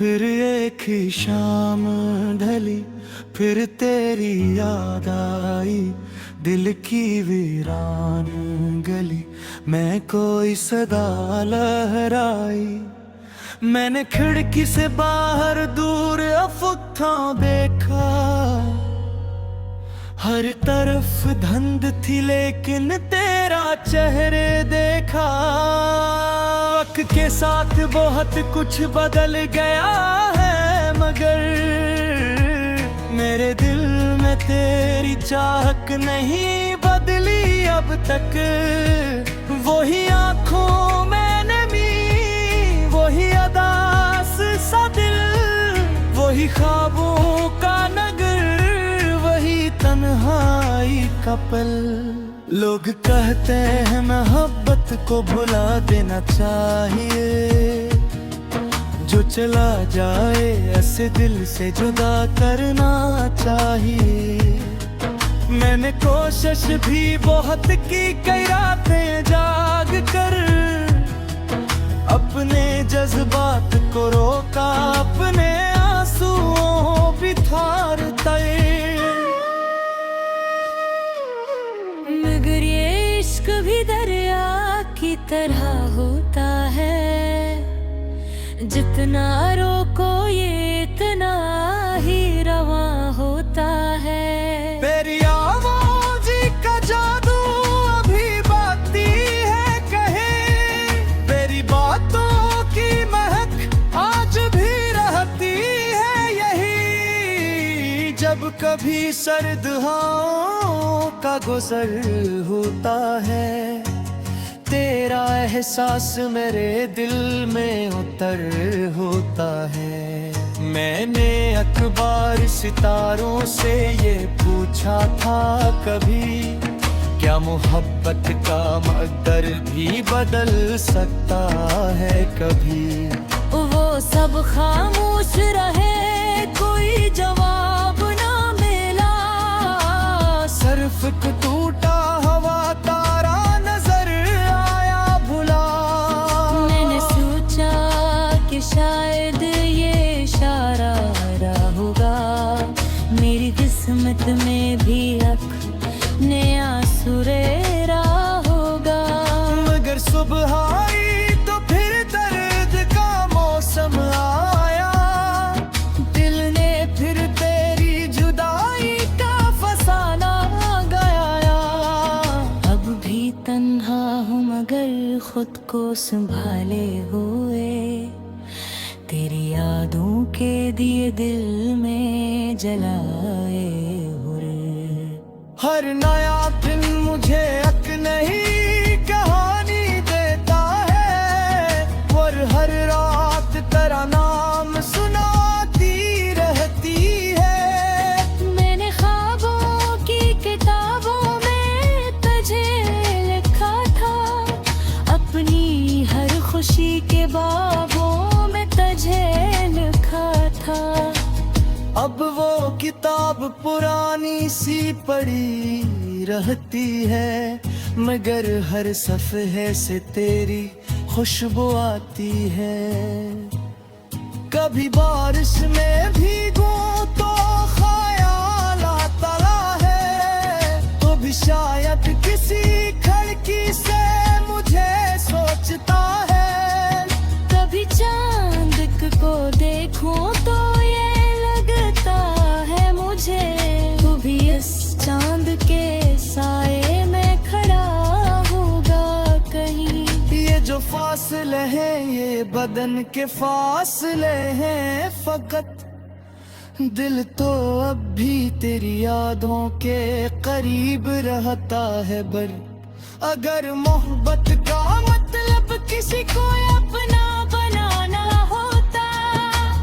फिर एक ही शाम ढली, फिर तेरी याद आई। दिल की वीरान गली मैं कोई सदा लहराई। मैंने खिड़की से बाहर दूर अफुत्था देखा, हर तरफ धुंध थी लेकिन तेरा चेहरे देखा। वक्त के साथ बहुत कुछ बदल गया है, मगर मेरे दिल में तेरी चाहत नहीं बदली अब तक। वही आंखों में नमी, वही अदास सा दिल, वही ख्वाबों का नगर, वही तन्हाई का पल। लोग कहते हैं मोहब्बत को भुला देना चाहिए, जो चला जाए ऐसे दिल से जुदा करना चाहिए। मैंने कोशिश भी बहुत की, कई रातें जाग कर अपने जज्बात को रोका, अपने आंसुओं भी थार तय। मगर ये इश्क भी दरिया की तरह होता है, जितना रोको ये इतना ही रवा होता है। तेरी आवाज़ का जादू अभी बाती है कहे, तेरी बातों की महक आज भी रहती है यही। जब कभी सर्द हवाओं का गुजर होता है, तेरा एहसास मेरे दिल में उतर होता है। मैंने अखबार सितारों से ये पूछा था कभी, क्या मोहब्बत का मकदर भी बदल सकता है कभी। वो सब खामोश रहे, कोई जवाब ना मिला। सिर्फ एक टूटा हवा तारा नजर आया भुला। मैंने सोचा कि शायद ये इशारा रहा होगा, मेरी किस्मत में भी अपने आंसुरेरा होगा। मगर सुबह आई तो फिर दर्द का मौसम आया, दिल ने फिर तेरी जुदाई का फसाना गाया। अब भी तन्हा हूँ मगर खुद को संभाले हुए, तेरी यादों के दिए दिल में जलाए हुए। हर नया दिन मुझे एक नई कहानी देता है, और हर रात तेरा नाम सुनाती रहती है। मैंने ख्वाबों की किताबों में तुझे लिखा था, अपनी हर खुशी के बाबों में तुझे लिखा था। अब वो किताब पुरानी सी पड़ी रहती है, मगर हर सफ़हे से तेरी खुशबू आती है। कभी बारिश में भीगूं तो ख्याल आता है, तो भी शायद किसी खिड़की से मुझे सोचता है। कभी चांद को देखूं तो ये लगता है मुझे, तू भी इस चांद के साए में खड़ा होगा कहीं। ये जो फासले हैं ये बदन के फासले हैं फकत, दिल तो अब भी तेरी यादों के करीब रहता है। बर अगर मोहब्बत का मतलब किसी को अपना बनाना होता,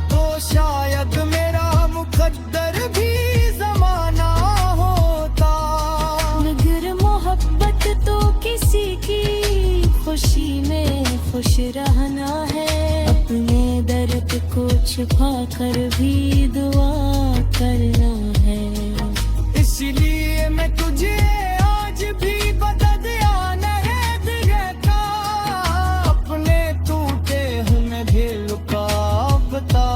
तो शायद मेरा मुकद्दर भी जमाना होता। मगर मोहब्बत तो किसी की खुशी में खुश रहना है, अपने दर्द को छुपा कर भी दुआ करना है। इसलिए मैं तुझे आज भी बदद आना है दिल का, अपने टूटे हुए भी लुका बता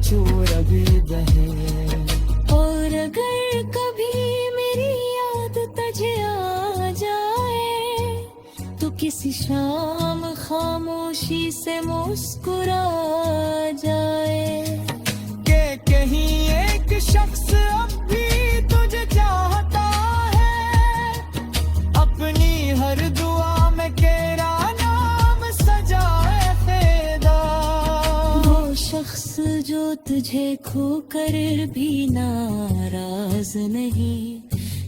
चोर अभी बहे। और अगर कभी मेरी याद तुझे आ जाए तो किसी शाम खामोशी से मुस्कुरा जाए के कहीं एक शख्स अब भी तुझे चाहता है, अपनी हर दुआ में तेरा नाम सजाए फेदा। वो शख्स जो तुझे खोकर भी नाराज नहीं,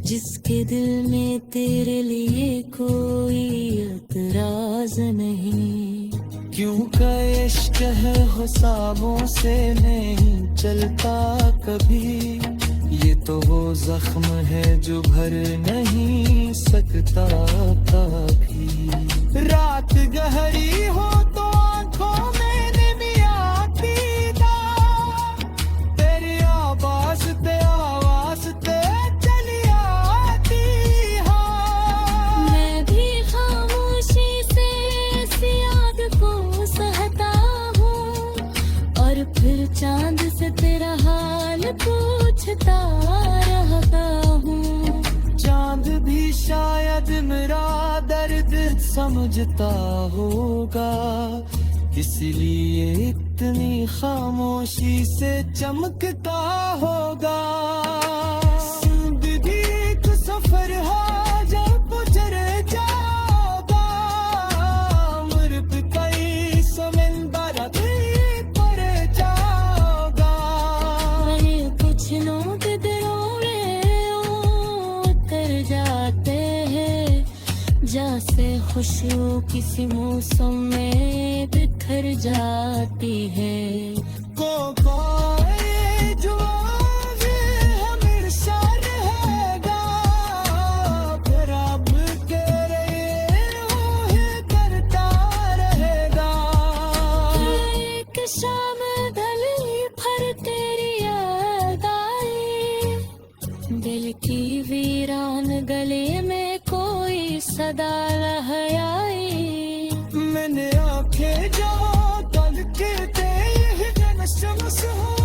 जिसके दिल में तेरे लिए कोई एतराज नहीं। क्यों का इश्क है हिसाबों से नहीं चलता कभी, ये तो वो जख्म है जो भर नहीं सकता कभी। रात गहरी हो तो आंखों में निमी आती था, तेरी आवाज ते चली आती। हाँ मैं भी खामोशी से इस याद को सहता हूँ, और फिर चांद से तेरा हाल पूछता रहता हूँ। चांद भी शायद मेरा दर्द समझता होगा, इसलिए इतनी खामोशी से चमकता होगा। जिंदगी एक सफर है जब गुजर जाओगा, उम्र पे कई समंदर पर जाओगा। वही कुछ नोट दिलों में उतर जाते हैं, जैसे खुशियों किसी मौसम में बिखर जाती है। कोई जो भी हमेशा रहेगा, फिर अब तेरे ही करता रहेगा। एक शाम ढली फिर तेरी याद आई, दिल की वीरान गले में कोई सदा लहराई। मैंने आंखें जो तल के दे शम्स हो